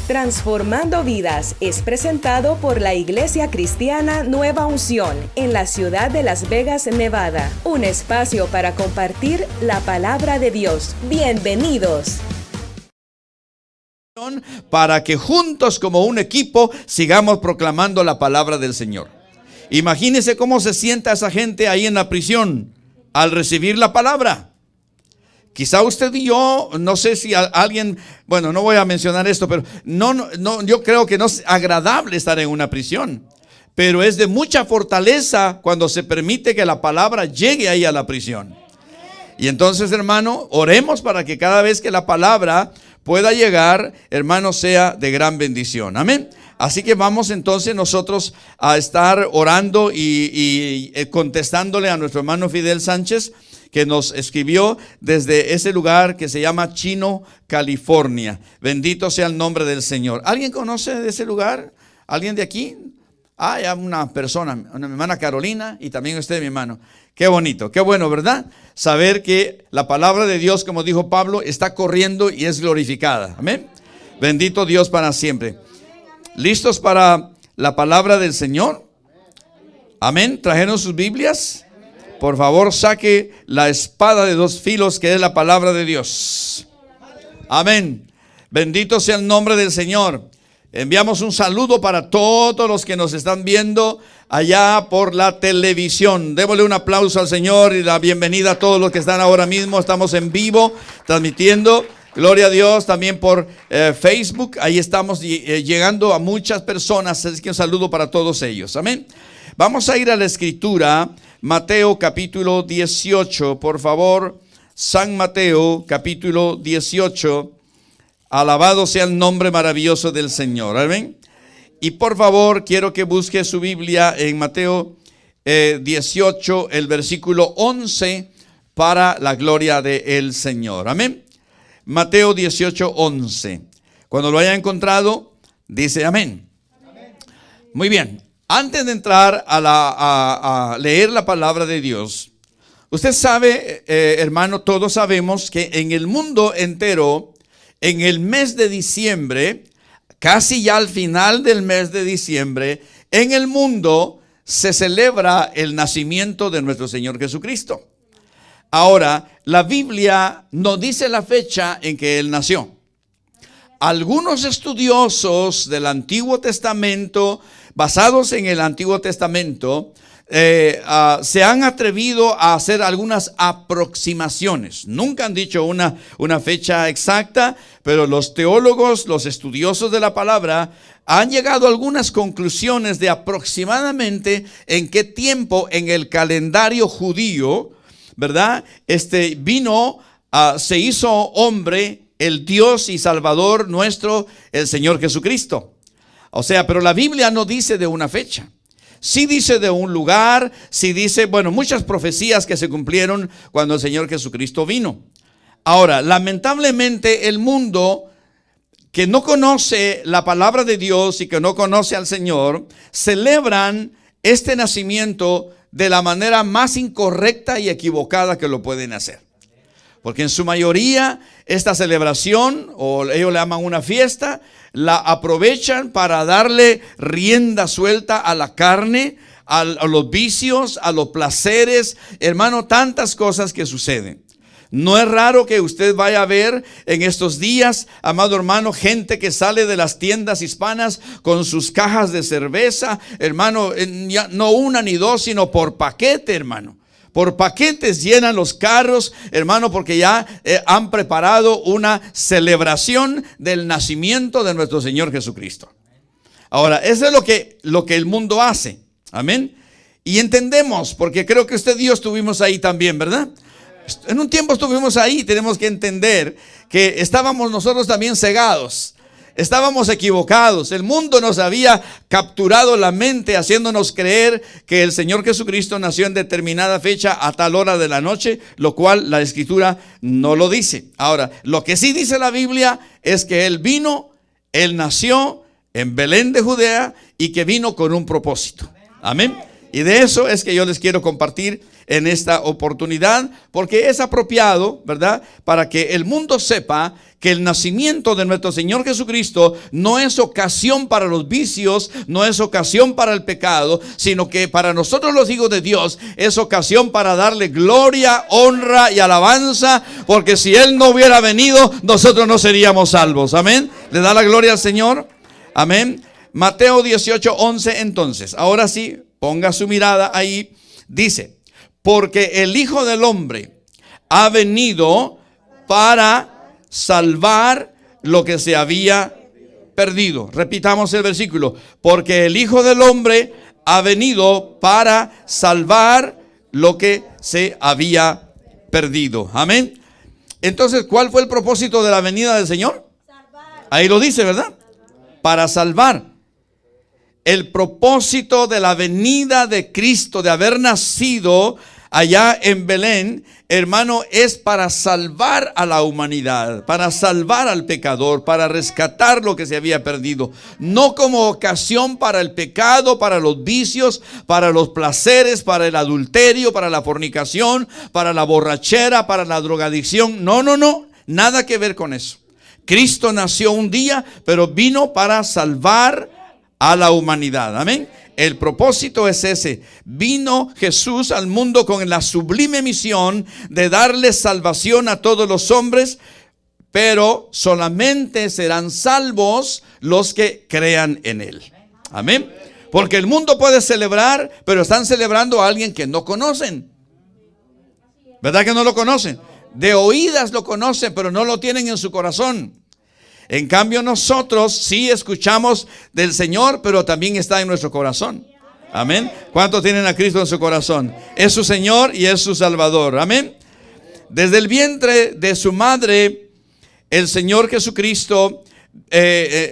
Transformando Vidas es presentado por la Iglesia Cristiana Nueva Unción en la ciudad de Las Vegas, Nevada. Un espacio para compartir la palabra de Dios. Bienvenidos. Para que juntos como un equipo sigamos proclamando la palabra del Señor. Imagínense cómo se sienta esa gente ahí en la prisión al recibir la palabra. Quizá usted y yo, no sé si alguien, bueno, no voy a mencionar esto, pero no, yo creo que no es agradable estar en una prisión, pero es de mucha fortaleza cuando se permite que la palabra llegue ahí a la prisión. Y entonces, hermano, oremos para que cada vez que la palabra pueda llegar, hermano, sea de gran bendición. Amén. Así que vamos entonces nosotros a estar orando y contestándole a nuestro hermano Fidel Sánchez, que nos escribió desde ese lugar que se llama Chino, California. Bendito sea el nombre del Señor. ¿Alguien conoce de ese lugar? ¿Alguien de aquí? Ah, ya una persona, mi hermana Carolina y también usted, mi hermano. Qué bonito, qué bueno, ¿verdad? Saber que la palabra de Dios, como dijo Pablo, está corriendo y es glorificada. Amén. Bendito Dios para siempre. ¿Listos para la palabra del Señor? Amén. ¿Trajeron sus Biblias? Por favor, saque la espada de dos filos que es la palabra de Dios. Amén. Bendito sea el nombre del Señor. Enviamos un saludo para todos los que nos están viendo allá por la televisión. Démosle un aplauso al Señor y la bienvenida a todos los que están ahora mismo. Estamos en vivo transmitiendo. Gloria a Dios, también por Facebook. Ahí estamos llegando a muchas personas. Así que un saludo para todos ellos. Amén. Vamos a ir a la escritura. Mateo capítulo 18, por favor. San Mateo capítulo 18. Alabado sea el nombre maravilloso del Señor. Amén. Y por favor, quiero que busque su Biblia en Mateo 18, el versículo 11, para la gloria del Señor. Amén. Mateo 18, 11. Cuando lo haya encontrado, dice amén. Muy bien. Antes de entrar a leer la palabra de Dios, usted sabe, hermano, todos sabemos que en el mundo entero, en el mes de diciembre, casi ya al final del mes de diciembre, en el mundo se celebra el nacimiento de nuestro Señor Jesucristo. Ahora, la Biblia no dice la fecha en que Él nació. Algunos estudiosos del Antiguo Testamento, basados en el Antiguo Testamento, se han atrevido a hacer algunas aproximaciones. Nunca han dicho una fecha exacta, pero los teólogos, los estudiosos de la palabra, han llegado a algunas conclusiones de aproximadamente en qué tiempo en el calendario judío, ¿verdad? Se hizo hombre el Dios y Salvador nuestro, el Señor Jesucristo. O sea, pero la Biblia no dice de una fecha. Sí dice de un lugar, sí dice, muchas profecías que se cumplieron cuando el Señor Jesucristo vino. Ahora, lamentablemente el mundo que no conoce la palabra de Dios y que no conoce al Señor, celebran este nacimiento de la manera más incorrecta y equivocada que lo pueden hacer. Porque en su mayoría esta celebración, o ellos le llaman una fiesta, la aprovechan para darle rienda suelta a la carne, a los vicios, a los placeres, hermano, tantas cosas que suceden. No es raro que usted vaya a ver en estos días, amado hermano, gente que sale de las tiendas hispanas con sus cajas de cerveza, hermano, no una ni dos, sino por paquete, hermano. Por paquetes llenan los carros, hermano, porque ya han preparado una celebración del nacimiento de nuestro Señor Jesucristo. Ahora, eso es lo que el mundo hace. Amén. Y entendemos, porque creo que usted y yo estuvimos ahí también, ¿verdad? En un tiempo estuvimos ahí. Tenemos que entender que estábamos nosotros también cegados. Estábamos equivocados. El mundo nos había capturado la mente, haciéndonos creer que el Señor Jesucristo nació en determinada fecha a tal hora de la noche, lo cual la Escritura no lo dice. Ahora, lo que sí dice la Biblia es que Él nació en Belén de Judea y que vino con un propósito. Amén. Y de eso es que yo les quiero compartir en esta oportunidad, porque es apropiado, ¿verdad?, para que el mundo sepa que el nacimiento de nuestro Señor Jesucristo no es ocasión para los vicios, no es ocasión para el pecado, sino que para nosotros los hijos de Dios es ocasión para darle gloria, honra y alabanza, porque si Él no hubiera venido, nosotros no seríamos salvos. Amén. ¿Le da la gloria al Señor? Amén. Mateo 18:11 entonces. Ahora sí, ponga su mirada ahí. Dice, porque el Hijo del Hombre ha venido para salvar lo que se había perdido. Repitamos el versículo. Porque el Hijo del Hombre ha venido para salvar lo que se había perdido. Amén. Entonces, ¿cuál fue el propósito de la venida del Señor? Ahí lo dice, ¿verdad? Para salvar. El propósito de la venida de Cristo, de haber nacido allá en Belén, hermano, es para salvar a la humanidad, para salvar al pecador, para rescatar lo que se había perdido. No como ocasión para el pecado, para los vicios, para los placeres, para el adulterio, para la fornicación, para la borrachera, para la drogadicción. No, nada que ver con eso. Cristo nació un día, pero vino para salvar a la humanidad. Amén. El propósito es ese. Vino Jesús al mundo con la sublime misión de darle salvación a todos los hombres, pero solamente serán salvos los que crean en Él. Amén. Porque el mundo puede celebrar, pero están celebrando a alguien que no conocen. ¿Verdad que no lo conocen? De oídas lo conocen, pero no lo tienen en su corazón. En cambio nosotros sí escuchamos del Señor, pero también está en nuestro corazón. Amén. ¿Cuántos tienen a Cristo en su corazón? Es su Señor y es su Salvador. Amén. Desde el vientre de su madre, el Señor Jesucristo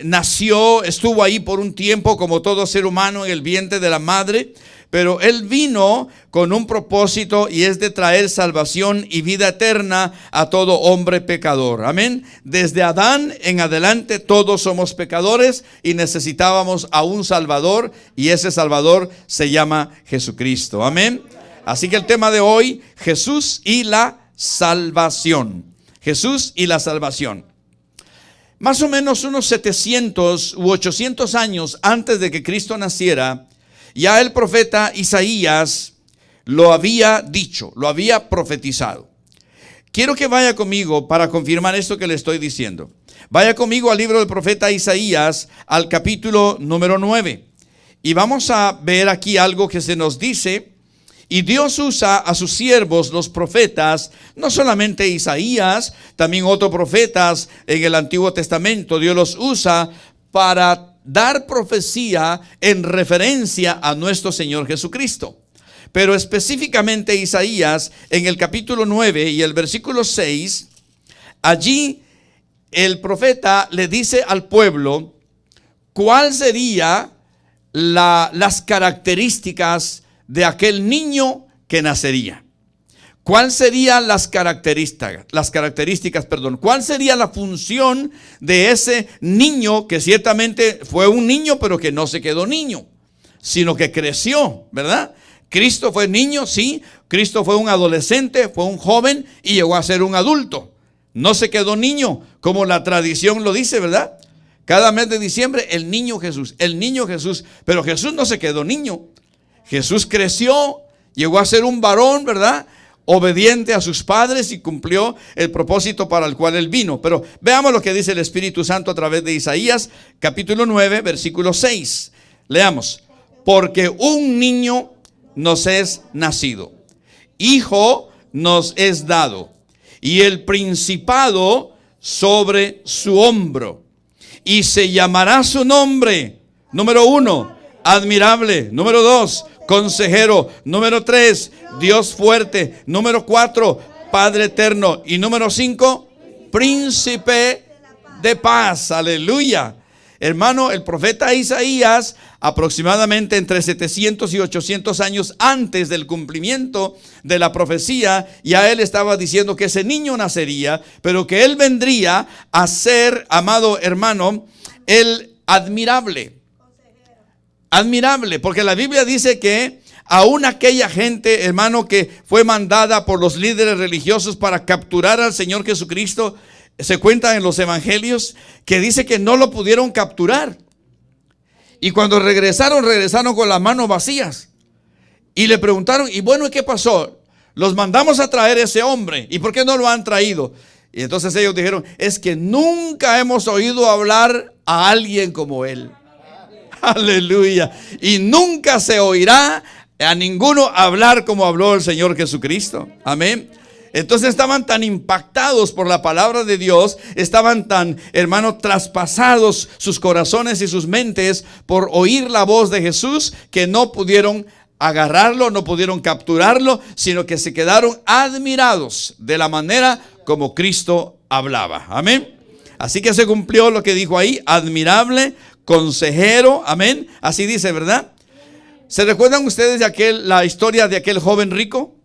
nació, estuvo ahí por un tiempo como todo ser humano en el vientre de la madre. Pero Él vino con un propósito, y es de traer salvación y vida eterna a todo hombre pecador. Amén. Desde Adán en adelante todos somos pecadores y necesitábamos a un Salvador, y ese Salvador se llama Jesucristo. Amén. Así que el tema de hoy, Jesús y la salvación. Jesús y la salvación. Más o menos unos 700 u 800 años antes de que Cristo naciera, ya el profeta Isaías lo había dicho, lo había profetizado. Quiero que vaya conmigo para confirmar esto que le estoy diciendo. Vaya conmigo al libro del profeta Isaías, al capítulo número 9. Y vamos a ver aquí algo que se nos dice. Y Dios usa a sus siervos, los profetas, no solamente Isaías, también otros profetas en el Antiguo Testamento. Dios los usa para dar profecía en referencia a nuestro Señor Jesucristo. Pero específicamente Isaías, en el capítulo 9 y el versículo 6, allí el profeta le dice al pueblo cuál sería las características de aquel niño que nacería. ¿Cuál serían las características? ¿Cuál sería la función de ese niño que ciertamente fue un niño, pero que no se quedó niño, sino que creció, ¿verdad? Cristo fue niño, sí. Cristo fue un adolescente, fue un joven y llegó a ser un adulto. No se quedó niño, como la tradición lo dice, ¿verdad? Cada mes de diciembre, el niño Jesús. Pero Jesús no se quedó niño. Jesús creció, llegó a ser un varón, ¿verdad?, obediente a sus padres, y cumplió el propósito para el cual Él vino. Pero veamos lo que dice el Espíritu Santo a través de Isaías, capítulo 9, versículo 6. Leamos. Porque un niño nos es nacido, hijo nos es dado, y el principado sobre su hombro, y se llamará su nombre. Número 1, admirable. Número 2, consejero. Número 3, Dios fuerte. Número 4, Padre eterno. Y número 5, príncipe de paz. Aleluya. Hermano, el profeta Isaías, aproximadamente entre 700 y 800 años antes del cumplimiento de la profecía, ya él estaba diciendo que ese niño nacería, pero que él vendría a ser, amado hermano, el admirable. Admirable, porque la Biblia dice que Aún aquella gente, hermano, que fue mandada por los líderes religiosos para capturar al Señor Jesucristo, se cuenta en los evangelios que dice que no lo pudieron capturar. Y cuando regresaron con las manos vacías. Y le preguntaron, y bueno, ¿qué pasó? Los mandamos a traer ese hombre. ¿Y por qué no lo han traído? Y entonces ellos dijeron, es que nunca hemos oído hablar a alguien como él. Aleluya. Y nunca se oirá a ninguno hablar como habló el Señor Jesucristo. Amén. Entonces estaban tan impactados por la palabra de Dios, estaban tan, hermano, traspasados sus corazones y sus mentes por oír la voz de Jesús, que no pudieron agarrarlo, no pudieron capturarlo, sino que se quedaron admirados de la manera como Cristo hablaba. Amén. Así que se cumplió lo que dijo ahí, admirable, consejero. Amén. Así dice, ¿verdad? ¿Se recuerdan ustedes de la historia de aquel joven rico?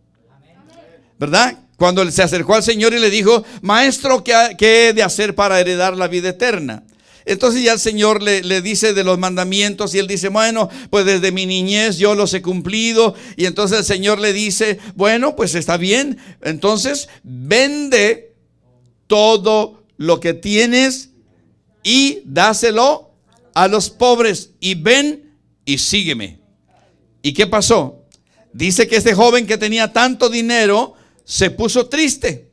¿Verdad? Cuando se acercó al Señor y le dijo, maestro, ¿qué he de hacer para heredar la vida eterna? Entonces ya el Señor le dice de los mandamientos y él dice, bueno, pues desde mi niñez yo los he cumplido. Y entonces el Señor le dice, bueno, pues está bien. Entonces vende todo lo que tienes y dáselo a los pobres y ven y sígueme. ¿Y qué pasó? Dice que este joven que tenía tanto dinero se puso triste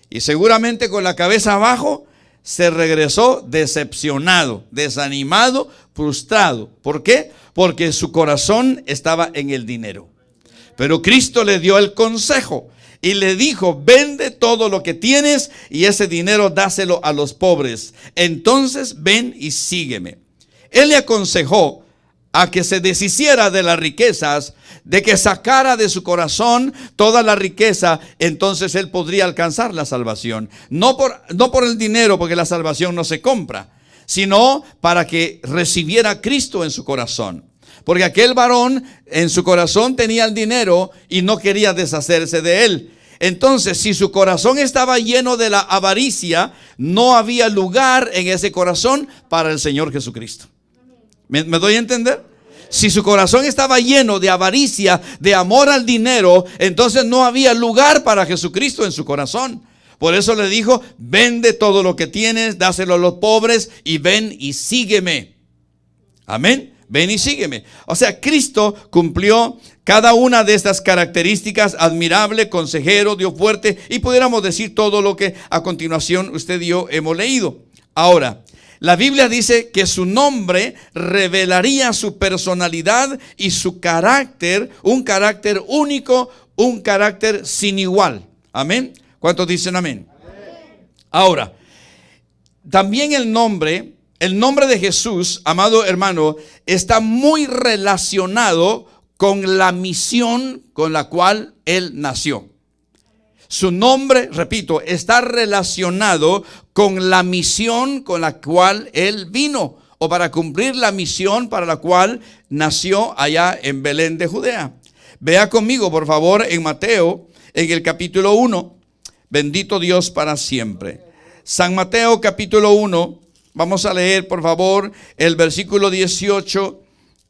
y seguramente con la cabeza abajo se regresó decepcionado, desanimado, frustrado. ¿Por qué? Porque su corazón estaba en el dinero. Pero Cristo le dio el consejo y le dijo, vende todo lo que tienes y ese dinero dáselo a los pobres. Entonces ven y sígueme. Él le aconsejó a que se deshiciera de las riquezas, de que sacara de su corazón toda la riqueza, entonces él podría alcanzar la salvación. No por el dinero, porque la salvación no se compra, sino para que recibiera a Cristo en su corazón. Porque aquel varón en su corazón tenía el dinero y no quería deshacerse de él. Entonces, si su corazón estaba lleno de la avaricia, no había lugar en ese corazón para el Señor Jesucristo. ¿Me doy a entender? Si su corazón estaba lleno de avaricia, de amor al dinero, entonces no había lugar para Jesucristo en su corazón. Por eso le dijo, vende todo lo que tienes, dáselo a los pobres y ven y sígueme. Amén. Ven y sígueme. O sea, Cristo cumplió cada una de estas características: admirable, consejero, Dios fuerte, y pudiéramos decir todo lo que a continuación usted y yo hemos leído. Ahora, la Biblia dice que su nombre revelaría su personalidad y su carácter, un carácter único, un carácter sin igual. Amén. ¿Cuántos dicen amén? Ahora, también el nombre de Jesús, amado hermano, está muy relacionado con la misión con la cual Él nació. Su nombre, repito, está relacionado con la misión con la cual Él vino, o para cumplir la misión para la cual nació allá en Belén de Judea. Vea conmigo, por favor, en Mateo, en el capítulo 1. Bendito Dios para siempre. San Mateo, capítulo 1. Vamos a leer, por favor, el versículo 18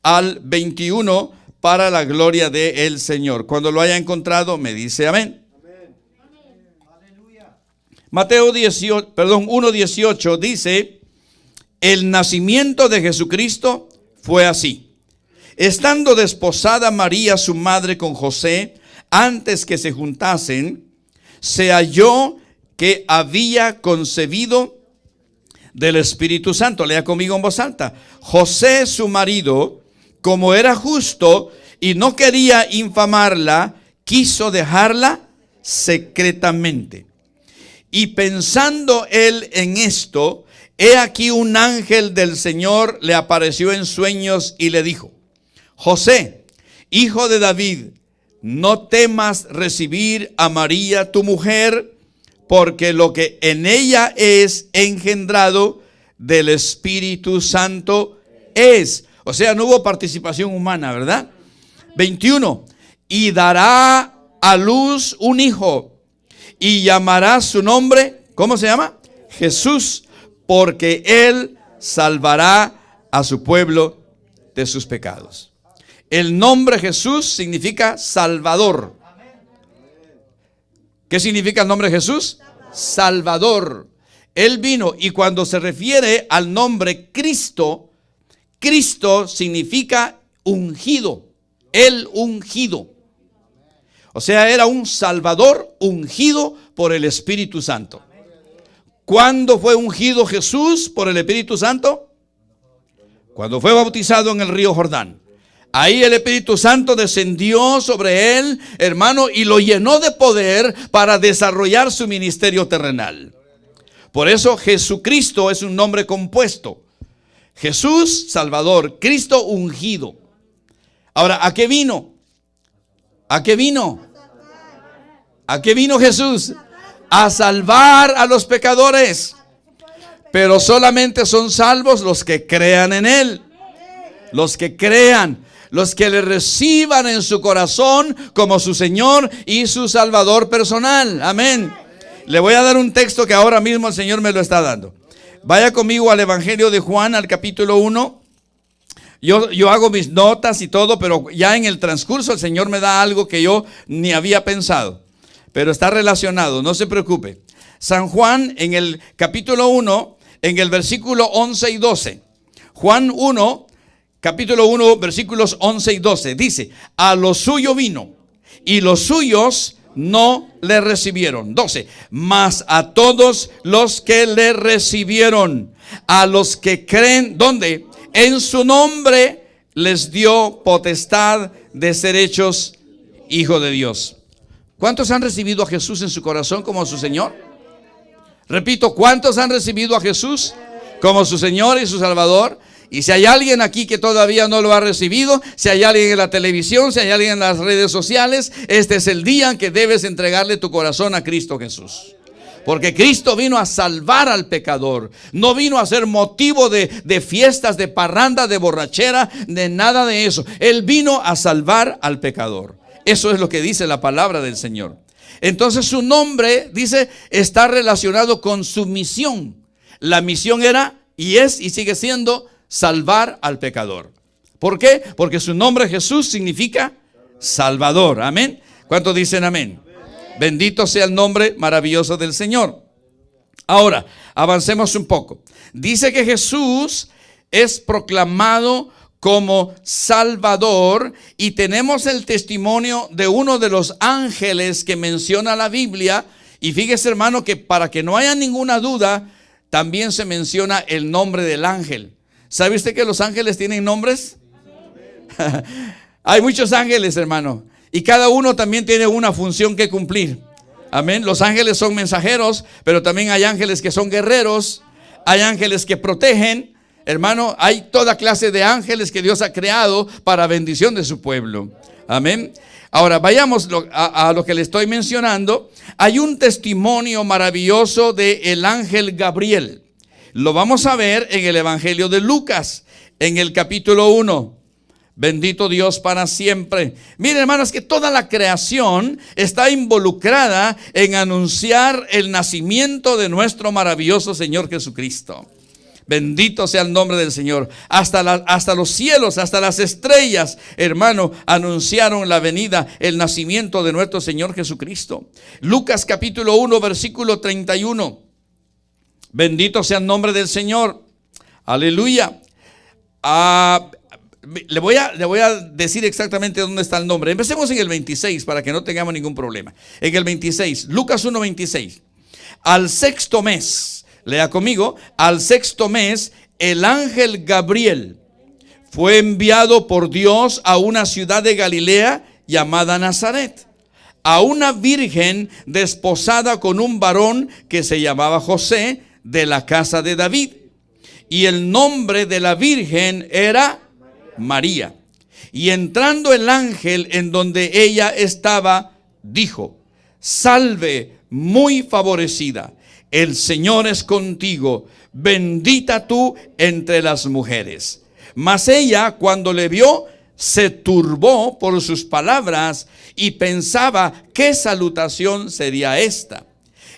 al 21 para la gloria del Señor. Cuando lo haya encontrado, me dice amén. Mateo 1:18 dice, el nacimiento de Jesucristo fue así. Estando desposada María, su madre, con José, antes que se juntasen, se halló que había concebido del Espíritu Santo. Lea conmigo en voz alta. José, su marido, como era justo y no quería infamarla, quiso dejarla secretamente. Y pensando él en esto, he aquí un ángel del Señor le apareció en sueños y le dijo, José, hijo de David, no temas recibir a María tu mujer, porque lo que en ella es engendrado del Espíritu Santo es. O sea, no hubo participación humana, ¿verdad? 21. Y dará a luz un hijo. Y llamará su nombre, ¿cómo se llama? Jesús, porque Él salvará a su pueblo de sus pecados. El nombre Jesús significa Salvador. ¿Qué significa el nombre Jesús? Salvador. Él vino, y cuando se refiere al nombre Cristo, Cristo significa ungido. El ungido. O sea, era un Salvador ungido por el Espíritu Santo. ¿Cuándo fue ungido Jesús por el Espíritu Santo? Cuando fue bautizado en el río Jordán. Ahí el Espíritu Santo descendió sobre él, hermano, y lo llenó de poder para desarrollar su ministerio terrenal. Por eso Jesucristo es un nombre compuesto. Jesús, Salvador, Cristo ungido. Ahora, ¿a qué vino? ¿A qué vino? ¿A qué vino Jesús? A salvar a los pecadores. Pero solamente son salvos los que crean en Él. Los que crean, los que le reciban en su corazón como su Señor y su Salvador personal. Amén. Le voy a dar un texto que ahora mismo el Señor me lo está dando. Vaya conmigo al Evangelio de Juan, al capítulo 1. Yo hago mis notas y todo, pero ya en el transcurso el Señor me da algo que yo ni había pensado. Pero está relacionado, no se preocupe. San Juan en el capítulo 1, en el versículo 11 y 12. Juan 1, capítulo 1, versículos 11 y 12. Dice, a lo suyo vino y los suyos no le recibieron. 12. Mas a todos los que le recibieron, a los que creen, ¿dónde? En su nombre les dio potestad de ser hechos hijos de Dios. ¿Cuántos han recibido a Jesús en su corazón como su Señor? Repito, ¿cuántos han recibido a Jesús como su Señor y su Salvador? Y si hay alguien aquí que todavía no lo ha recibido, si hay alguien en la televisión, si hay alguien en las redes sociales, este es el día en que debes entregarle tu corazón a Cristo Jesús. Porque Cristo vino a salvar al pecador. No vino a ser motivo de fiestas, de parranda, de borrachera, de nada de eso. Él vino a salvar al pecador. Eso es lo que dice la palabra del Señor. Entonces su nombre, dice, está relacionado con su misión. La misión era, y es, y sigue siendo, salvar al pecador. ¿Por qué? Porque su nombre Jesús significa Salvador. Amén. ¿Cuántos dicen amén? Bendito sea el nombre maravilloso del Señor. Ahora, avancemos un poco. Dice que Jesús es proclamado como Salvador, y tenemos el testimonio de uno de los ángeles que menciona la Biblia. Y fíjese, hermano, que para que no haya ninguna duda, también se menciona el nombre del ángel. ¿Sabe usted que los ángeles tienen nombres? Hay muchos ángeles, hermano, y cada uno también tiene una función que cumplir. Amén. Los ángeles son mensajeros, pero también hay ángeles que son guerreros. Hay ángeles que protegen. Hermano, hay toda clase de ángeles que Dios ha creado para bendición de su pueblo. Amén. Ahora vayamos a lo que le estoy mencionando. Hay un testimonio maravilloso del ángel Gabriel. Lo vamos a ver en el Evangelio de Lucas, en el capítulo 1. Bendito Dios para siempre. Miren, hermanos, que toda la creación está involucrada en anunciar el nacimiento de nuestro maravilloso Señor Jesucristo. Bendito sea el nombre del Señor. Hasta los cielos, hasta las estrellas, hermano, anunciaron la venida, el nacimiento de nuestro Señor Jesucristo. Lucas capítulo 1, versículo 31. Bendito sea el nombre del Señor. Aleluya. Le voy a decir exactamente dónde está el nombre. Empecemos en el 26 para que no tengamos ningún problema. En el 26, Lucas 1, 26. Al sexto mes, lea conmigo, al sexto mes, el ángel Gabriel fue enviado por Dios a una ciudad de Galilea llamada Nazaret, a una virgen desposada con un varón que se llamaba José, de la casa de David. Y el nombre de la virgen era María. Y entrando el ángel en donde ella estaba, dijo: salve, muy favorecida, el Señor es contigo, bendita tú entre las mujeres. Mas ella, cuando le vio, se turbó por sus palabras y pensaba qué salutación sería esta.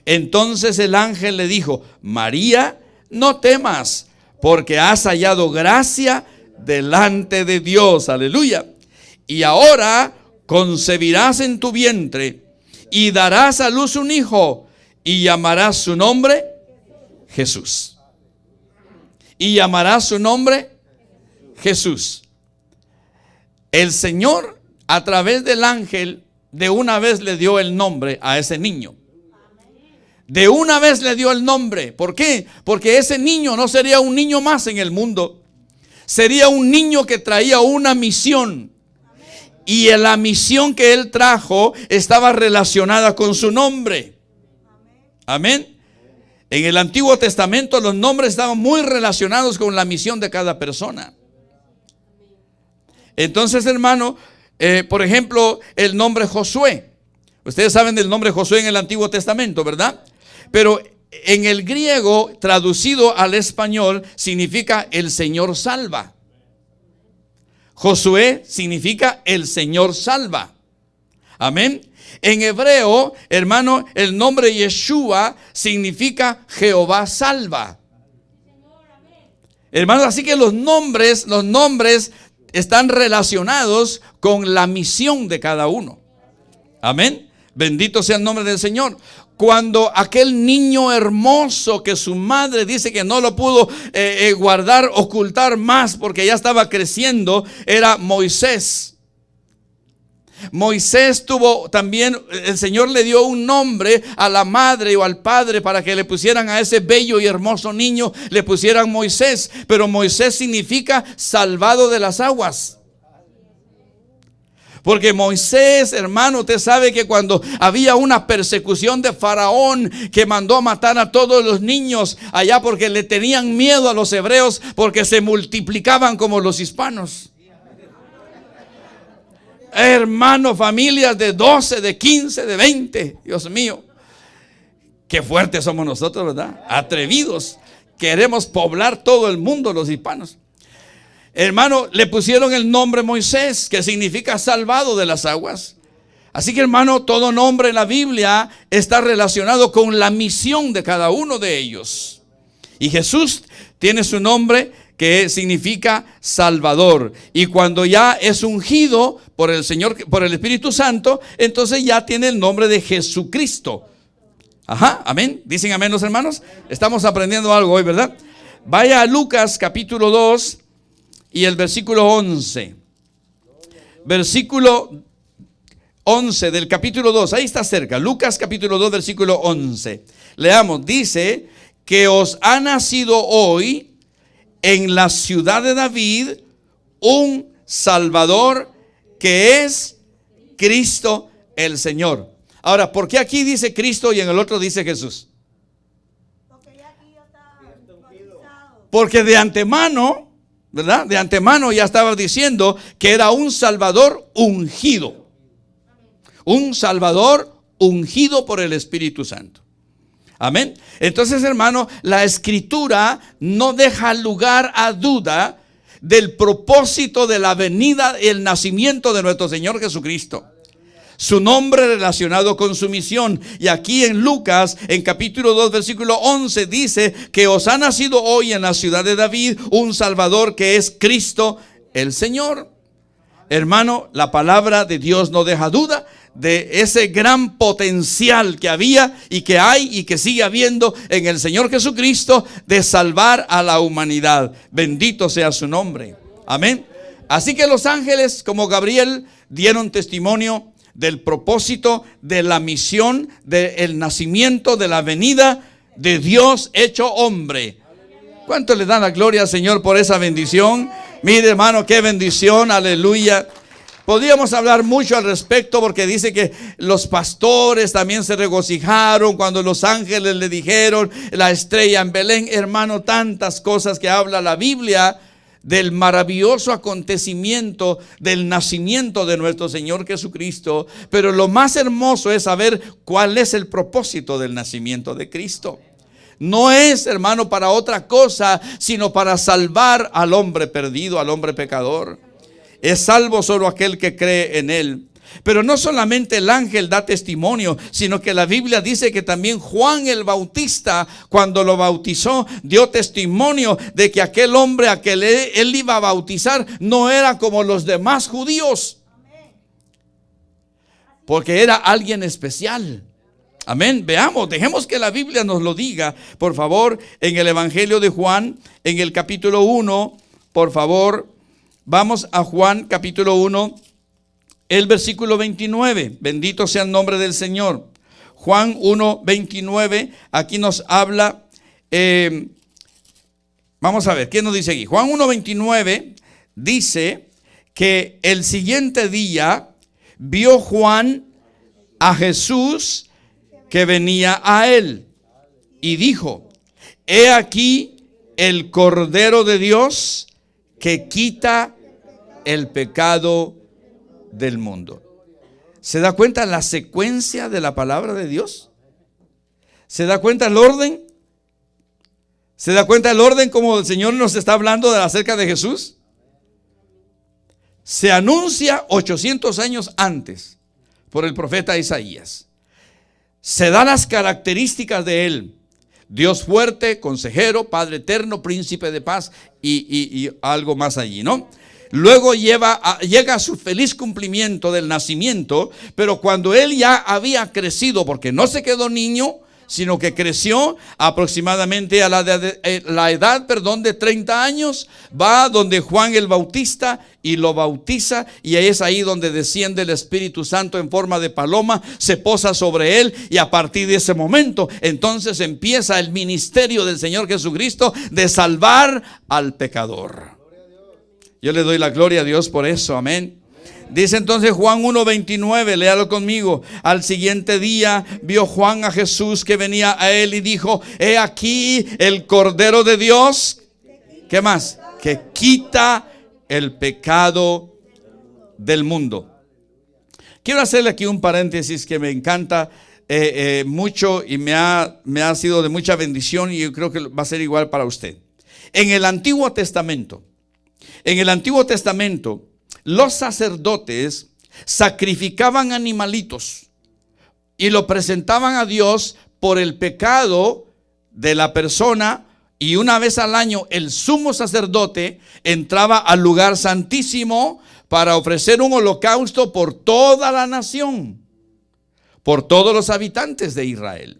Entonces el ángel le dijo: María, no temas, porque has hallado gracia delante de Dios. Aleluya. y ahora concebirás en tu vientre y darás a luz un hijo y llamarás su nombre Jesús. Y llamarás su nombre Jesús. El Señor, a través del ángel, de una vez le dio el nombre a ese niño. De una vez le dio el nombre. ¿Por qué? Porque ese niño no sería un niño más en el mundo. Sería un niño que traía una misión. Y la misión que él trajo estaba relacionada con su nombre. Amén. En el Antiguo Testamento los nombres estaban muy relacionados con la misión de cada persona. Entonces, hermano, por ejemplo, el nombre Josué. Ustedes saben del nombre Josué en el Antiguo Testamento, ¿verdad? Pero en el griego, traducido al español, significa el Señor salva. Josué significa el Señor salva. Amén. En hebreo, hermano, el nombre Yeshua significa Jehová salva. Hermanos, así que los nombres están relacionados con la misión de cada uno. Amén. Bendito sea el nombre del Señor. Cuando aquel niño hermoso que su madre dice que no lo pudo guardar, ocultar más porque ya estaba creciendo, era Moisés. Moisés tuvo también, el Señor le dio un nombre a la madre o al padre para que le pusieran a ese bello y hermoso niño, le pusieran Moisés. Pero Moisés significa salvado de las aguas. Porque Moisés, hermano, usted sabe que cuando había una persecución de Faraón que mandó a matar a todos los niños allá porque le tenían miedo a los hebreos porque se multiplicaban como los hispanos. Hermano, familias de 12, de 15, de 20. Dios mío, qué fuertes somos nosotros, ¿verdad? Atrevidos. Queremos poblar todo el mundo, los hispanos. Hermano, le pusieron el nombre Moisés, que significa salvado de las aguas. Así que, hermano, todo nombre en la Biblia está relacionado con la misión de cada uno de ellos. Y Jesús tiene su nombre que significa Salvador. Y cuando ya es ungido por el Señor, por el Espíritu Santo, entonces ya tiene el nombre de Jesucristo. Ajá, amén. ¿Dicen amén los hermanos? Estamos aprendiendo algo hoy, ¿verdad? Vaya a Lucas capítulo 2 y el versículo 11. Versículo 11 del capítulo 2, ahí está cerca. Lucas capítulo 2, versículo 11. Leamos, dice que os ha nacido hoy en la ciudad de David un Salvador que es Cristo el Señor. Ahora, ¿por qué aquí dice Cristo y en el otro dice Jesús? Porque de antemano, ¿verdad? De antemano ya estaba diciendo que era un Salvador ungido. Un Salvador ungido por el Espíritu Santo. Amén. Entonces, hermano, la Escritura no deja lugar a duda del propósito de la venida y el nacimiento de nuestro Señor Jesucristo. Su nombre relacionado con su misión. Y aquí en Lucas, en capítulo 2, versículo 11, dice que os ha nacido hoy en la ciudad de David un Salvador que es Cristo el Señor. Hermano, la palabra de Dios no deja duda de ese gran potencial que había y que hay y que sigue habiendo en el Señor Jesucristo de salvar a la humanidad. Bendito sea su nombre. Amén. Así que los ángeles, como Gabriel, dieron testimonio del propósito, de la misión, del nacimiento, de la venida de Dios hecho hombre. ¿Cuánto le dan la gloria al Señor por esa bendición? Mire, hermano, qué bendición, aleluya. Podríamos hablar mucho al respecto porque dice que los pastores también se regocijaron cuando los ángeles le dijeron la estrella en Belén. Hermano, tantas cosas que habla la Biblia del maravilloso acontecimiento del nacimiento de nuestro Señor Jesucristo. Pero lo más hermoso es saber cuál es el propósito del nacimiento de Cristo. No es, hermano, para otra cosa, sino para salvar al hombre perdido, al hombre pecador. Es salvo solo aquel que cree en él. Pero no solamente el ángel da testimonio, sino que la Biblia dice que también Juan el Bautista, cuando lo bautizó, dio testimonio de que aquel hombre a que él iba a bautizar no era como los demás judíos. porque era alguien especial. Amén. Veamos, dejemos que la Biblia nos lo diga, por favor, en el Evangelio de Juan, en el capítulo 1, por favor, vamos a Juan capítulo 1, el versículo 29. Bendito sea el nombre del Señor. Juan 1, 29, aquí nos habla, vamos a ver, ¿qué nos dice aquí? Juan 1, 29 dice que el siguiente día vio Juan a Jesús que venía a él y dijo: he aquí el Cordero de Dios que quita el pecado del mundo. ¿Se da cuenta la secuencia de la palabra de Dios? ¿Se da cuenta el orden? ¿Se da cuenta el orden como el Señor nos está hablando acerca de Jesús? Se anuncia 800 años antes por el profeta Isaías. Se dan las características de él: Dios fuerte, consejero, Padre eterno, príncipe de paz y algo más allí, ¿no? Luego llega a su feliz cumplimiento del nacimiento, pero cuando él ya había crecido, porque no se quedó niño, sino que creció aproximadamente a la edad de 30 años, va donde Juan el Bautista y lo bautiza, y es ahí donde desciende el Espíritu Santo en forma de paloma, se posa sobre él, y a partir de ese momento entonces empieza el ministerio del Señor Jesucristo de salvar al pecador. Yo le doy la gloria a Dios por eso, amén. Dice entonces Juan 1:29, léalo conmigo. Al siguiente día vio Juan a Jesús que venía a él y dijo: he aquí el Cordero de Dios, ¿qué más? Que quita el pecado del mundo. Quiero hacerle aquí un paréntesis que me encanta mucho y me ha sido de mucha bendición, y yo creo que va a ser igual para usted. En el Antiguo Testamento, los sacerdotes sacrificaban animalitos y lo presentaban a Dios por el pecado de la persona, y una vez al año el sumo sacerdote entraba al lugar santísimo para ofrecer un holocausto por toda la nación, por todos los habitantes de Israel.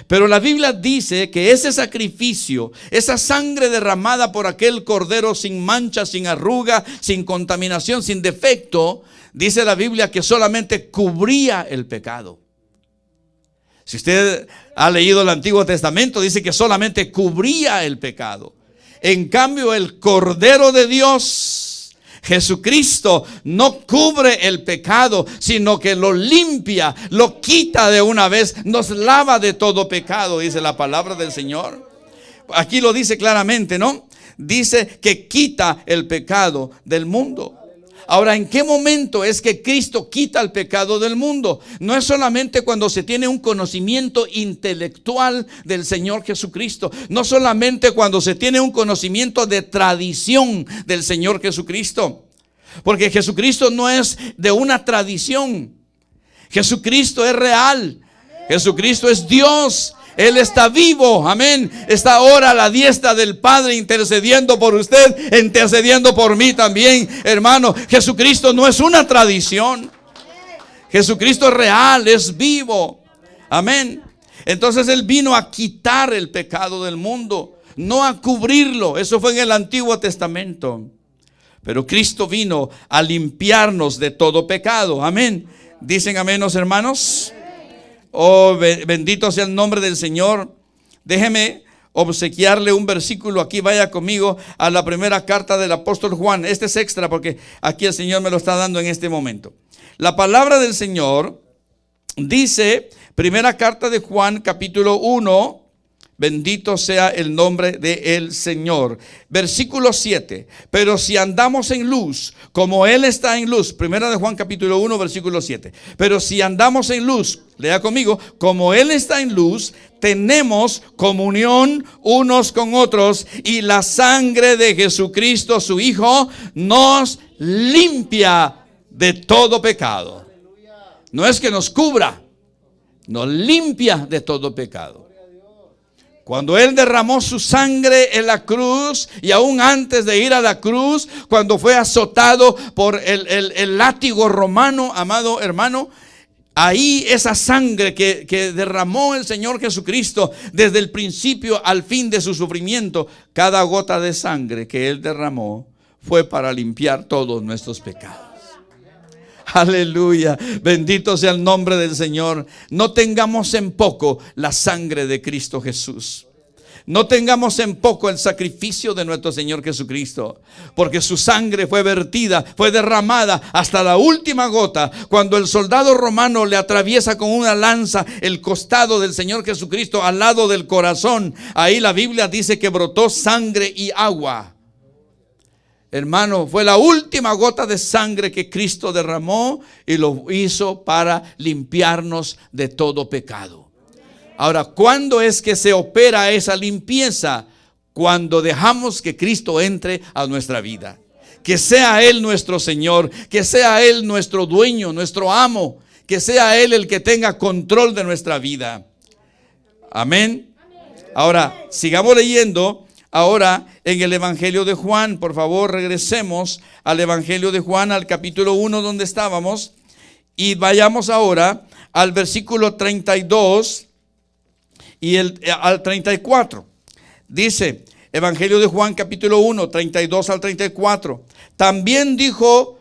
Pero la Biblia dice que ese sacrificio, esa sangre derramada por aquel cordero sin mancha, sin arruga, sin contaminación, sin defecto, dice la Biblia que solamente cubría el pecado. Si usted ha leído el Antiguo Testamento, dice que solamente cubría el pecado. En cambio, el Cordero de Dios, Jesucristo, no cubre el pecado, sino que lo limpia, lo quita de una vez, nos lava de todo pecado, dice la palabra del Señor. Aquí lo dice claramente, ¿no? Dice que quita el pecado del mundo. Ahora, ¿en qué momento es que Cristo quita el pecado del mundo? No es solamente cuando se tiene un conocimiento intelectual del Señor Jesucristo. No solamente cuando se tiene un conocimiento de tradición del Señor Jesucristo. Porque Jesucristo no es de una tradición. Jesucristo es real. Jesucristo es Dios. Él está vivo, amén. Está ahora a la diestra del Padre intercediendo por usted, intercediendo por mí también, hermano. Jesucristo no es una tradición. Jesucristo es real, es vivo, amén. Entonces Él vino a quitar el pecado del mundo, no a cubrirlo. Eso fue en el Antiguo Testamento. Pero Cristo vino a limpiarnos de todo pecado, amén. ¿Dicen amén los hermanos? Oh, bendito sea el nombre del Señor. Déjeme obsequiarle un versículo aquí. Vaya conmigo a la primera carta del apóstol Juan. Este es extra porque aquí el Señor me lo está dando en este momento. La palabra del Señor dice, primera carta de Juan, capítulo 1. Bendito sea el nombre del Señor. Versículo 7. Pero si andamos en luz, como Él está en luz. Primera de Juan capítulo 1, versículo 7. Pero si andamos en luz, lea conmigo, como Él está en luz, tenemos comunión unos con otros, y la sangre de Jesucristo, su Hijo, nos limpia de todo pecado. No es que nos cubra, nos limpia de todo pecado. Cuando Él derramó su sangre en la cruz, y aún antes de ir a la cruz, cuando fue azotado por el látigo romano, amado hermano, Ahí esa sangre que derramó el Señor Jesucristo desde el principio al fin de su sufrimiento, cada gota de sangre que Él derramó fue para limpiar todos nuestros pecados. Aleluya, bendito sea el nombre del Señor. No tengamos en poco la sangre de Cristo Jesús. No tengamos en poco el sacrificio de nuestro Señor Jesucristo, porque su sangre fue vertida, fue derramada hasta la última gota. Cuando el soldado romano le atraviesa con una lanza el costado del Señor Jesucristo al lado del corazón, ahí la Biblia dice que brotó sangre y agua. Hermano, fue la última gota de sangre que Cristo derramó y lo hizo para limpiarnos de todo pecado. Ahora, ¿cuándo es que se opera esa limpieza? Cuando dejamos que Cristo entre a nuestra vida. Que sea Él nuestro Señor, que sea Él nuestro dueño, nuestro amo, que sea Él el que tenga control de nuestra vida. Amén. Ahora, sigamos leyendo. Ahora en el Evangelio de Juan, por favor, regresemos al Evangelio de Juan, al capítulo 1 donde estábamos, y vayamos ahora al versículo 32 y al 34. Dice, Evangelio de Juan, capítulo 1, 32 al 34. También dio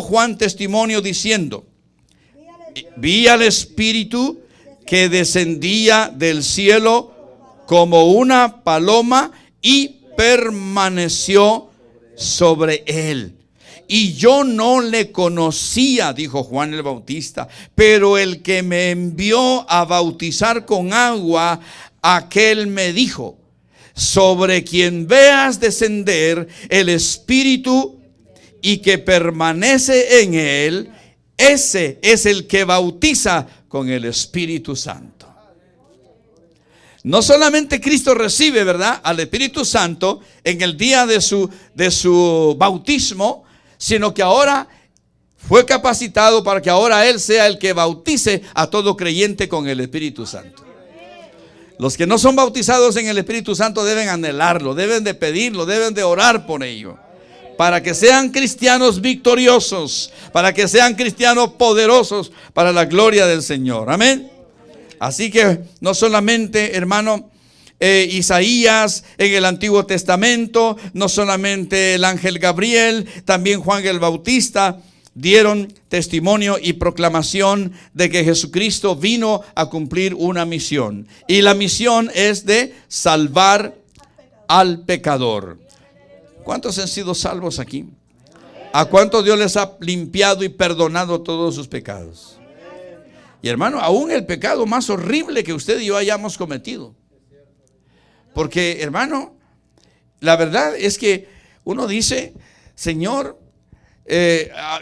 Juan testimonio diciendo: vi al Espíritu que descendía del cielo como una paloma y permaneció sobre él. Y yo no le conocía, dijo Juan el Bautista, pero el que me envió a bautizar con agua, aquel me dijo: sobre quien veas descender el Espíritu y que permanece en él, ese es el que bautiza con el Espíritu Santo. No solamente Cristo recibe, ¿verdad?, al Espíritu Santo en el día de su bautismo, sino que ahora fue capacitado para que ahora Él sea el que bautice a todo creyente con el Espíritu Santo. Los que no son bautizados en el Espíritu Santo deben anhelarlo, deben de pedirlo, deben de orar por ello, para que sean cristianos victoriosos, para que sean cristianos poderosos para la gloria del Señor. Amén. Así que no solamente, hermano, Isaías en el Antiguo Testamento, no solamente el ángel Gabriel, también Juan el Bautista dieron testimonio y proclamación de que Jesucristo vino a cumplir una misión. Y la misión es de salvar al pecador. ¿Cuántos han sido salvos aquí? ¿A cuántos Dios les ha limpiado y perdonado todos sus pecados? Y hermano, aún el pecado más horrible que usted y yo hayamos cometido. Porque, hermano, la verdad es que uno dice: Señor,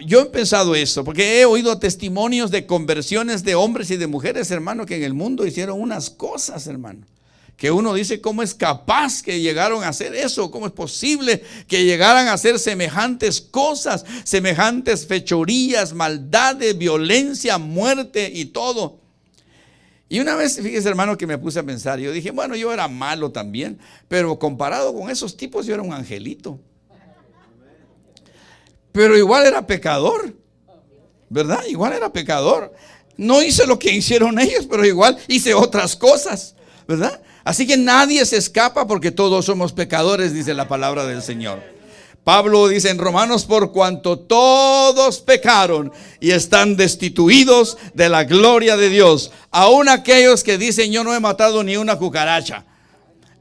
yo he pensado esto, porque he oído testimonios de conversiones de hombres y de mujeres, hermano, que en el mundo hicieron unas cosas, hermano, que uno dice: ¿cómo es capaz que llegaron a hacer eso? ¿Cómo es posible que llegaran a hacer semejantes cosas, semejantes fechorías, maldades, violencia, muerte y todo? Y una vez, fíjese, hermano, que me puse a pensar, yo dije: bueno, yo era malo también, pero comparado con esos tipos yo era un angelito. Pero igual era pecador, ¿verdad? Igual era pecador. No hice lo que hicieron ellos, pero igual hice otras cosas, ¿verdad? Así que nadie se escapa, porque todos somos pecadores, dice la palabra del Señor. Pablo dice en Romanos: por cuanto todos pecaron y están destituidos de la gloria de Dios. Aún aquellos que dicen: yo no he matado ni una cucaracha.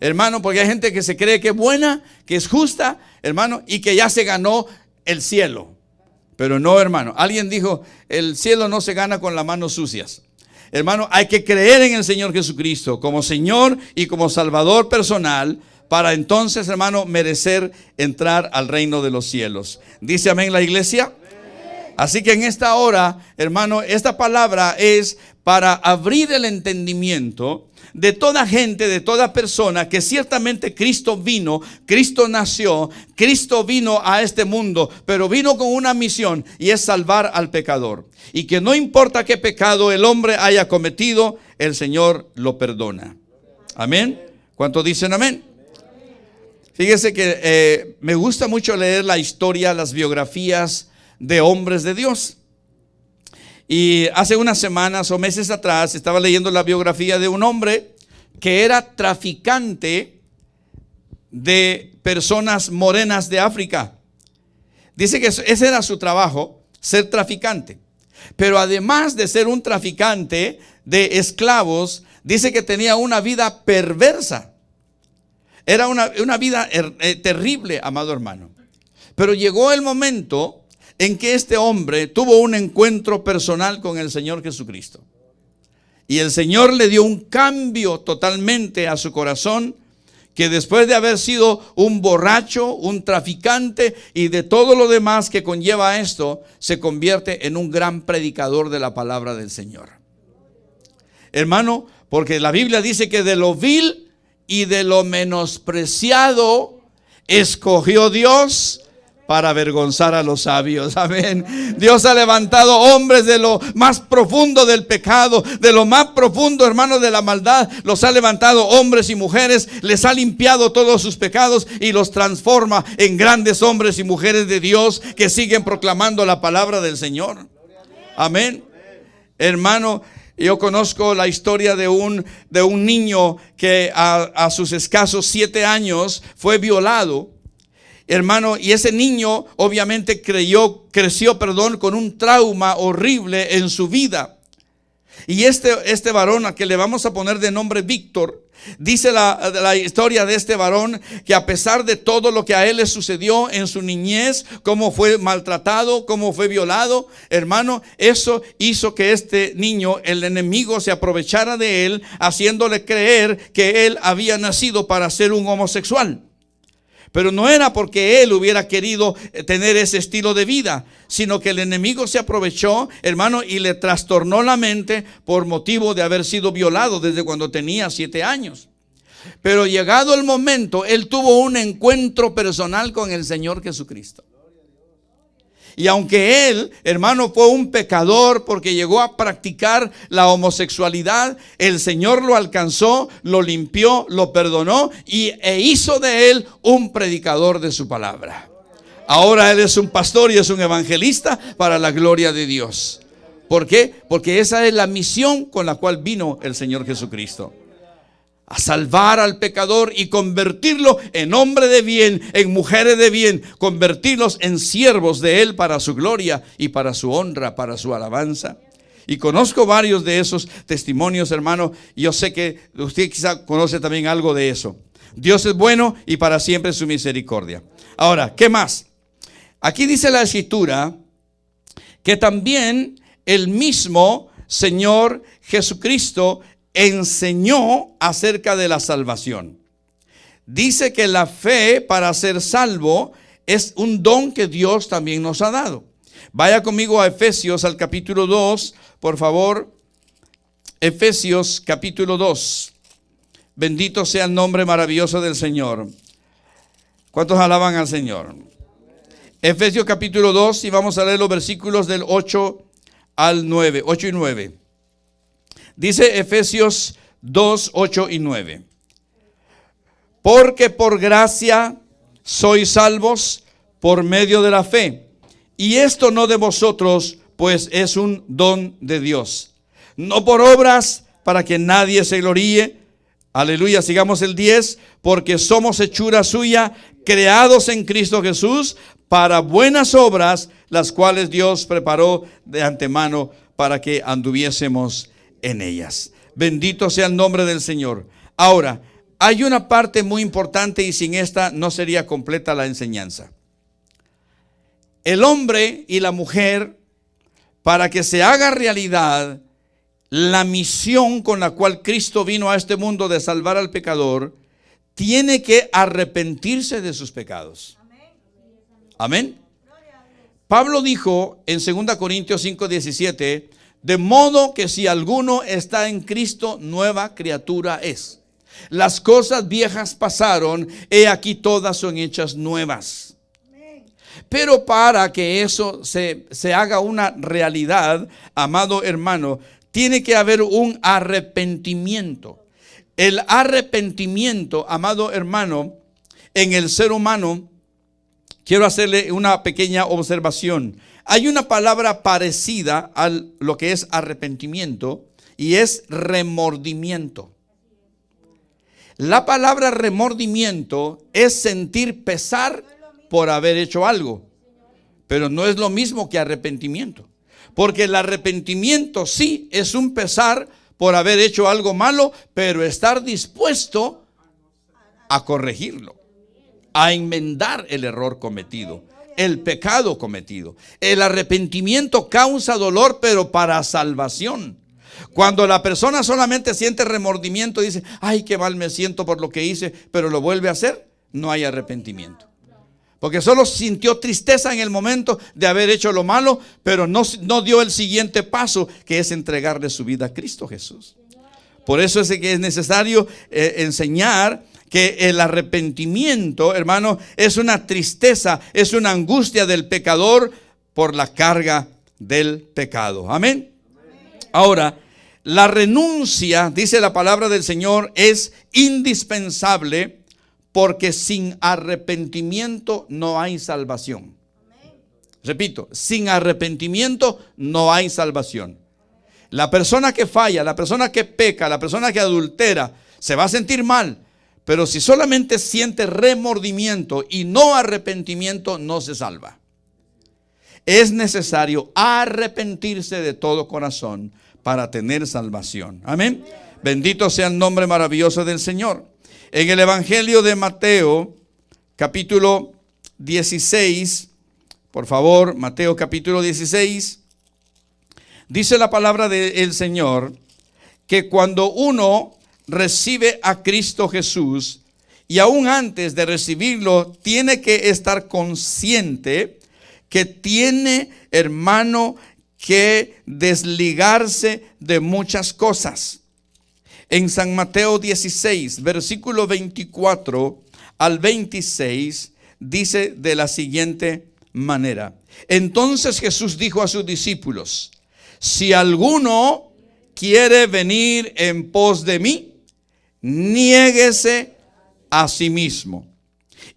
Hermano, porque hay gente que se cree que es buena, que es justa, hermano, y que ya se ganó el cielo. Pero no, hermano. Alguien dijo: el cielo no se gana con las manos sucias. Hermano, hay que creer en el Señor Jesucristo como Señor y como Salvador personal, para entonces, hermano, merecer entrar al reino de los cielos. ¿Dice amén la iglesia? Así que en esta hora, hermano, esta palabra es para abrir el entendimiento de toda gente, de toda persona, que ciertamente Cristo vino, Cristo nació, Cristo vino a este mundo, pero vino con una misión, y es salvar al pecador. Y que no importa qué pecado el hombre haya cometido, el Señor lo perdona. Amén. ¿Cuántos dicen amén? Fíjese que me gusta mucho leer la historia, las biografías de hombres de Dios. Y hace unas semanas o meses atrás estaba leyendo la biografía de un hombre que era traficante de personas morenas de África. Dice que ese era su trabajo, ser traficante. Pero además de ser un traficante de esclavos, dice que tenía una vida perversa. Era una vida terrible, amado hermano. Pero llegó el momento en que este hombre tuvo un encuentro personal con el Señor Jesucristo. Y el Señor le dio un cambio totalmente a su corazón, que después de haber sido un borracho, un traficante y de todo lo demás que conlleva esto, se convierte en un gran predicador de la palabra del Señor. Hermano, porque la Biblia dice que de lo vil y de lo menospreciado escogió Dios para avergonzar a los sabios. Amén. Dios ha levantado hombres de lo más profundo del pecado, de lo más profundo, hermanos, de la maldad. Los ha levantado hombres y mujeres, les ha limpiado todos sus pecados y los transforma en grandes hombres y mujeres de Dios que siguen proclamando la palabra del Señor. Amén. Hermano, yo conozco la historia de un niño que a sus escasos 7 años fue violado. Hermano, y ese niño obviamente creció con un trauma horrible en su vida. Y este varón, a que le vamos a poner de nombre Víctor, dice la historia de este varón que a pesar de todo lo que a él le sucedió en su niñez, cómo fue maltratado, cómo fue violado, hermano, eso hizo que este niño, el enemigo, se aprovechara de él, haciéndole creer que él había nacido para ser un homosexual. Pero no era porque él hubiera querido tener ese estilo de vida, sino que el enemigo se aprovechó, hermano, y le trastornó la mente por motivo de haber sido violado desde cuando tenía 7 años. Pero llegado el momento, él tuvo un encuentro personal con el Señor Jesucristo. Y aunque él, hermano, fue un pecador porque llegó a practicar la homosexualidad, el Señor lo alcanzó, lo limpió, lo perdonó e hizo de él un predicador de su palabra. Ahora él es un pastor y es un evangelista para la gloria de Dios. ¿Por qué? Porque esa es la misión con la cual vino el Señor Jesucristo. A salvar al pecador y convertirlo en hombre de bien, en mujeres de bien, convertirlos en siervos de Él para su gloria y para su honra, para su alabanza. Y conozco varios de esos testimonios, hermano, y yo sé que usted quizá conoce también algo de eso. Dios es bueno y para siempre su misericordia. Ahora, ¿qué más? Aquí dice la Escritura que también el mismo Señor Jesucristo enseñó acerca de la salvación. Dice que la fe para ser salvo es un don que Dios también nos ha dado. Vaya conmigo a Efesios, al capítulo 2, por favor. Efesios capítulo 2. Bendito sea el nombre maravilloso del Señor. ¿Cuántos alaban al Señor? Efesios capítulo 2, y vamos a leer los versículos del 8 al 9, 8 y 9. Dice Efesios 2, 8 y 9. Porque por gracia sois salvos por medio de la fe. Y esto no de vosotros, pues es un don de Dios. No por obras, para que nadie se gloríe. Aleluya, sigamos el 10. Porque somos hechura suya, creados en Cristo Jesús, para buenas obras, las cuales Dios preparó de antemano para que anduviésemos en ellas. Bendito sea el nombre del Señor. Ahora, hay una parte muy importante y sin esta no sería completa la enseñanza. El hombre y la mujer, para que se haga realidad la misión con la cual Cristo vino a este mundo de salvar al pecador, tiene que arrepentirse de sus pecados. Amén. Pablo dijo en 2 Corintios 5:17, de modo que si alguno está en Cristo, nueva criatura es. Las cosas viejas pasaron, he aquí todas son hechas nuevas. Pero para que eso se haga una realidad, amado hermano, tiene que haber un arrepentimiento. El arrepentimiento, amado hermano, en el ser humano quiero hacerle una pequeña observación. Hay una palabra parecida a lo que es arrepentimiento y es remordimiento. La palabra remordimiento es sentir pesar por haber hecho algo, pero no es lo mismo que arrepentimiento. Porque el arrepentimiento sí es un pesar por haber hecho algo malo, pero estar dispuesto a corregirlo, a enmendar el error cometido, el pecado cometido. El arrepentimiento causa dolor, pero para salvación. Cuando la persona solamente siente remordimiento y dice, ay, qué mal me siento por lo que hice, pero lo vuelve a hacer, no hay arrepentimiento. Porque solo sintió tristeza en el momento de haber hecho lo malo, pero no dio el siguiente paso, que es entregarle su vida a Cristo Jesús. Por eso es que es necesario enseñar que el arrepentimiento, hermano, es una tristeza, es una angustia del pecador por la carga del pecado. Amén. Ahora, la renuncia, dice la palabra del Señor, es indispensable porque sin arrepentimiento no hay salvación. Repito, sin arrepentimiento no hay salvación. La persona que falla, la persona que peca, la persona que adultera, se va a sentir mal. Pero si solamente siente remordimiento y no arrepentimiento, no se salva. Es necesario arrepentirse de todo corazón para tener salvación. Amén. Bendito sea el nombre maravilloso del Señor. En el Evangelio de Mateo, capítulo 16, por favor, Mateo capítulo 16, dice la palabra del Señor que cuando uno recibe a Cristo Jesús, y aún antes de recibirlo, tiene que estar consciente que tiene, hermano, que desligarse de muchas cosas. En San Mateo 16, versículo 24 al 26, dice de la siguiente manera: entonces Jesús dijo a sus discípulos, si alguno quiere venir en pos de mí, niéguese a sí mismo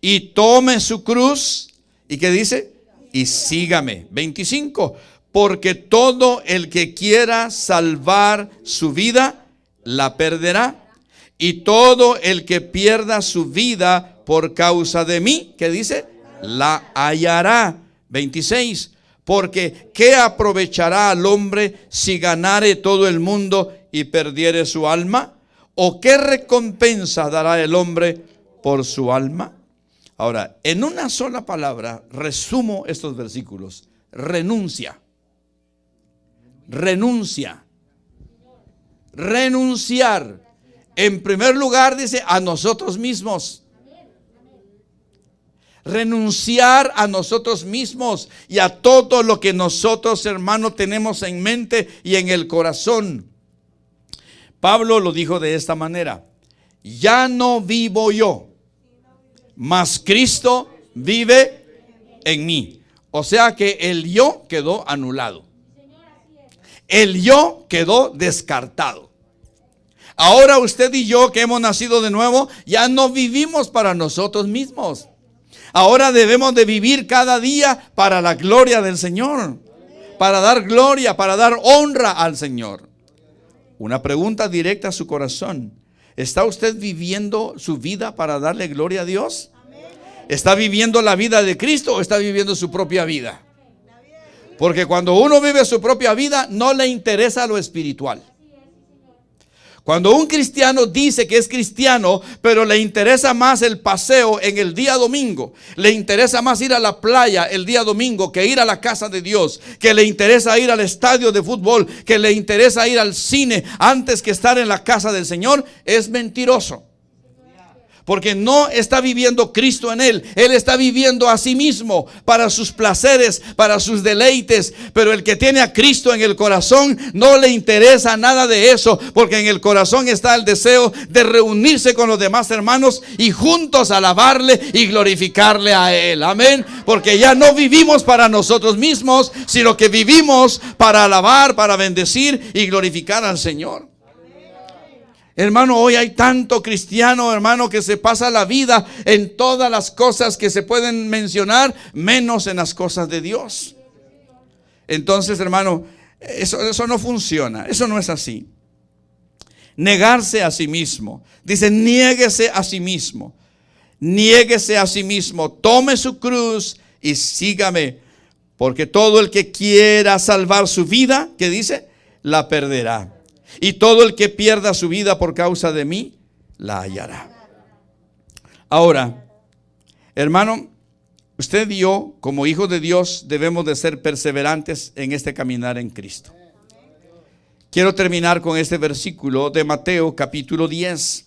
y tome su cruz. ¿Y qué dice? Y sígame. 25. Porque todo el que quiera salvar su vida, la perderá. Y todo el que pierda su vida por causa de mí, ¿qué dice? La hallará. 26. Porque ¿qué aprovechará al hombre si ganare todo el mundo y perdiere su alma? ¿O qué recompensa dará el hombre por su alma? Ahora, en una sola palabra resumo estos versículos. Renuncia. Renuncia. Renunciar. En primer lugar dice a nosotros mismos. Renunciar a nosotros mismos y a todo lo que nosotros, hermano, tenemos en mente y en el corazón. Pablo lo dijo de esta manera: ya no vivo yo, mas Cristo vive en mí. O sea que el yo quedó anulado. El yo quedó descartado. Ahora usted y yo que hemos nacido de nuevo, ya no vivimos para nosotros mismos. Ahora debemos de vivir cada día para la gloria del Señor. Para dar gloria, para dar honra al Señor. Una pregunta directa a su corazón: ¿está usted viviendo su vida para darle gloria a Dios? ¿Está viviendo la vida de Cristo o está viviendo su propia vida? Porque cuando uno vive su propia vida, no le interesa lo espiritual. Cuando un cristiano dice que es cristiano, pero le interesa más el paseo en el día domingo, le interesa más ir a la playa el día domingo que ir a la casa de Dios, que le interesa ir al estadio de fútbol, que le interesa ir al cine antes que estar en la casa del Señor, es mentiroso. Porque no está viviendo Cristo en él. Él está viviendo a sí mismo para sus placeres, para sus deleites. Pero el que tiene a Cristo en el corazón no le interesa nada de eso. Porque en el corazón está el deseo de reunirse con los demás hermanos y juntos alabarle y glorificarle a él. Amén. Porque ya no vivimos para nosotros mismos, sino que vivimos para alabar, para bendecir y glorificar al Señor. Hermano, hoy hay tanto cristiano, hermano, que se pasa la vida en todas las cosas que se pueden mencionar, menos en las cosas de Dios. Entonces, hermano, eso no funciona, eso no es así. Negarse a sí mismo. Dice, niéguese a sí mismo. Niéguese a sí mismo, tome su cruz y sígame. Porque todo el que quiera salvar su vida, ¿qué dice? La perderá. Y todo el que pierda su vida por causa de mí, la hallará. Ahora, hermano, usted y yo, como hijos de Dios, debemos de ser perseverantes en este caminar en Cristo. Quiero terminar con este versículo de Mateo capítulo 10.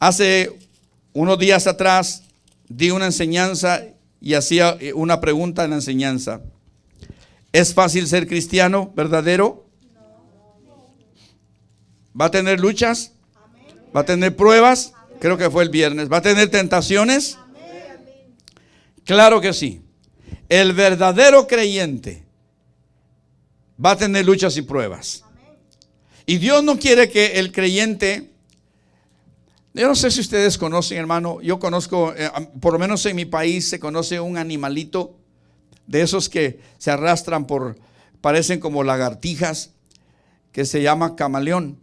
Hace unos días atrás di una enseñanza y hacía una pregunta en la enseñanza. ¿Es fácil ser cristiano verdadero? ¿Va a tener luchas? ¿Va a tener pruebas? Creo que fue el viernes. ¿Va a tener tentaciones? Claro que sí. El verdadero creyente va a tener luchas y pruebas. Y Dios no quiere que el creyente... Yo no sé si ustedes conocen, hermano. Yo conozco, por lo menos en mi país se conoce un animalito de esos que se arrastran parecen como lagartijas, que se llama camaleón,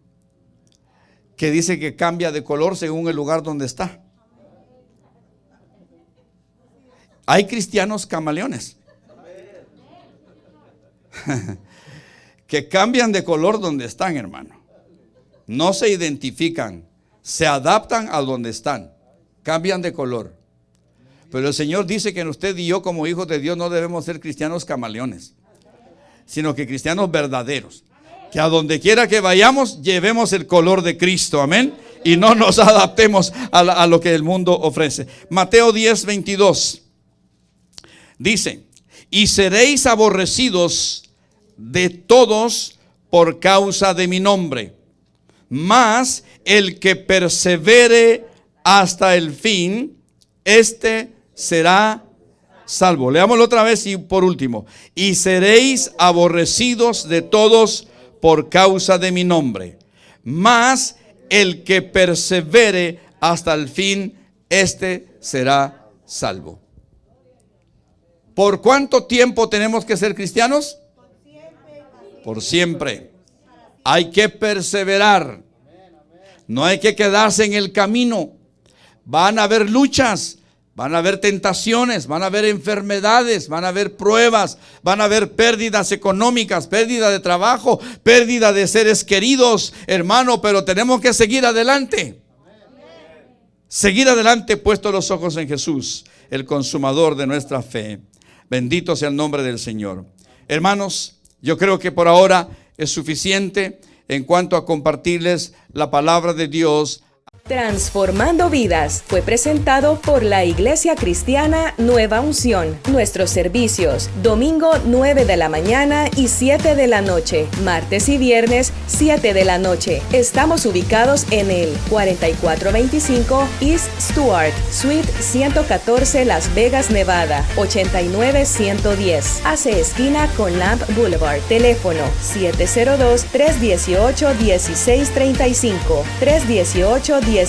que dice que cambia de color según el lugar donde está. Hay cristianos camaleones que cambian de color donde están, hermano. No se identifican, se adaptan a donde están, cambian de color. Pero el Señor dice que usted y yo como hijos de Dios no debemos ser cristianos camaleones, sino que cristianos verdaderos. Que a donde quiera que vayamos, llevemos el color de Cristo, amén. Y no nos adaptemos a lo que el mundo ofrece. Mateo 10:22 dice: y seréis aborrecidos de todos por causa de mi nombre, mas el que persevere hasta el fin, este será salvo. Leámoslo otra vez y por último. Y seréis aborrecidos de todos por causa de mi nombre, mas el que persevere hasta el fin, este será salvo. ¿Por cuánto tiempo tenemos que ser cristianos? Por siempre. Hay que perseverar. No hay que quedarse en el camino. Van a haber luchas, van a haber tentaciones, van a haber enfermedades, van a haber pruebas, van a haber pérdidas económicas, pérdida de trabajo, pérdida de seres queridos, hermano, pero tenemos que seguir adelante. Seguir adelante puesto los ojos en Jesús, el consumador de nuestra fe. Bendito sea el nombre del Señor. Hermanos, yo creo que por ahora es suficiente en cuanto a compartirles la palabra de Dios. Transformando Vidas fue presentado por la Iglesia Cristiana Nueva Unción. Nuestros servicios: domingo 9 de la mañana y 7 de la noche, martes y viernes 7 de la noche. Estamos ubicados en el 4425 East Stuart, Suite 114, Las Vegas, Nevada, 89110. Hace esquina con Lamp Boulevard. Teléfono 702-318-1635. 318-1635.